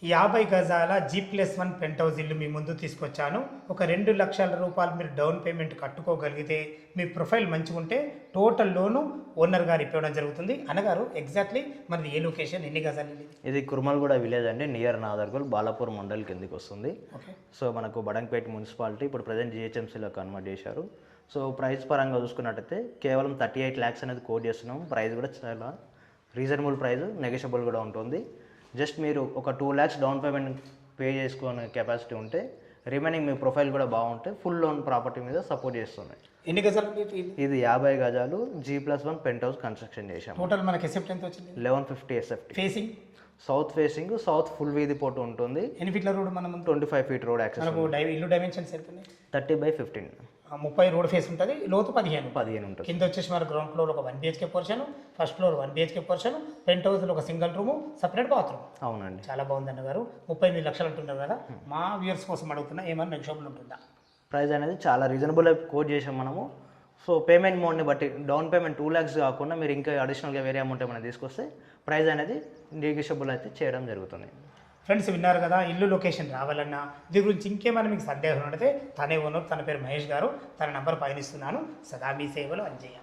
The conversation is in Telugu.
50 గజాల G+1 పెంట్ హౌస్ ఇల్లు మీ ముందు తీసుకొచ్చాను. ఒక 2 లక్షల రూపాయలు మీరు డౌన్ పేమెంట్ కట్టుకోగలిగితే మీ ప్రొఫైల్ మంచిగా ఉంటే టోటల్ లోను ఓనర్ గారు ఇవ్వడం జరుగుతుంది. అనగారు ఎగ్జాక్ట్లీ మనది ఏ లొకేషన్, ఎన్ని గజాలు? ఇది కుర్మల్గూడ విలేజ్ అండి, నియర్ నాదర్గోల్, బాలాపూర్ మండల్ కిందికి వస్తుంది. ఓకే. సో మనకు బడంగపేట మున్సిపాలిటీ ఇప్పుడు ప్రజెంట్ జిహెచ్ఎంసీలో కన్వర్ట్ చేశారు. సో ప్రైస్ పరంగా చూసుకున్నట్టయితే కేవలం 38 lakhs అనేది కోట్ చేస్తున్నాం. ప్రైస్ కూడా చాలా రీజనబుల్ ప్రైస్, నెగోషియబుల్ కూడా ఉంటుంది. జస్ట్ మీరు ఒక 2 lakhs డౌన్ పేమెంట్ పే చేసుకునే కెపాసిటీ ఉంటే రిమైనింగ్ మీ ప్రొఫైల్ కూడా బాగుంటే ఫుల్ లోన్ ప్రాపర్టీ మీద సపోర్ట్ చేస్తున్నాయి. ఎన్ని గజాలు? ఇది 50 గజాలు G+1 పెంట్ హౌస్ కన్స్ట్రక్షన్ చేశాం. టోటల్ మనకి ఎసెప్ట్ ఎంత వచ్చింది? 1150 SFT. Facing south facing, south full వీధి పోటు ఉంటుంది. ఎన్ని ఫీట్ల రోడ్? మనం 25 feet రోడ్ యాక్సెస్. మనకు ఇల్లు డైమెన్షన్స్ ఎంత ఉన్నాయి? 30/15. 30 రోడ్ ఫేస్ ఉంటుంది, లోతు 15 ఉంటుంది. కింద వచ్చేసి మన గ్రౌండ్ ఫ్లోర్ ఒక 1 BHK portion, first floor 1 BHK portion, పెంట్ హౌస్లో ఒక సింగిల్ రూము, సపరేట్ బాత్రూమ్. అవునండి, చాలా బాగుంది అన్నగారు. 38 లక్షలు అంటున్నారు కదా, మా వ్యూయర్స్ కోసం అడుగుతున్నా, ఏమైనా నెగోషియబుల్ ఉంటుందా? ప్రైస్ అనేది చాలా రీజనబుల్ కోట్ చేసాం మనము. సో పేమెంట్ మోడ్ని బట్టి డౌన్ పేమెంట్ 2 lakhs కాకుండా మీరు ఇంకా అడిషనల్గా వేరే అమౌంట్ ఏమైనా తీసుకొస్తే ప్రైస్ అనేది నెగోషియబుల్ అయితే చేయడం జరుగుతుంది. ఫ్రెండ్స్ విన్నారు కదా, ఇల్లు లొకేషన్ రావాలన్నా దీని గురించి ఇంకేమైనా మీకు సందేహం ఉంటే తనే ఓనర్, తన పేరు మహేష్ గారు, తన నంబర్ పయనిస్తున్నాను. సదా మీ సేవలో అంజయ్య.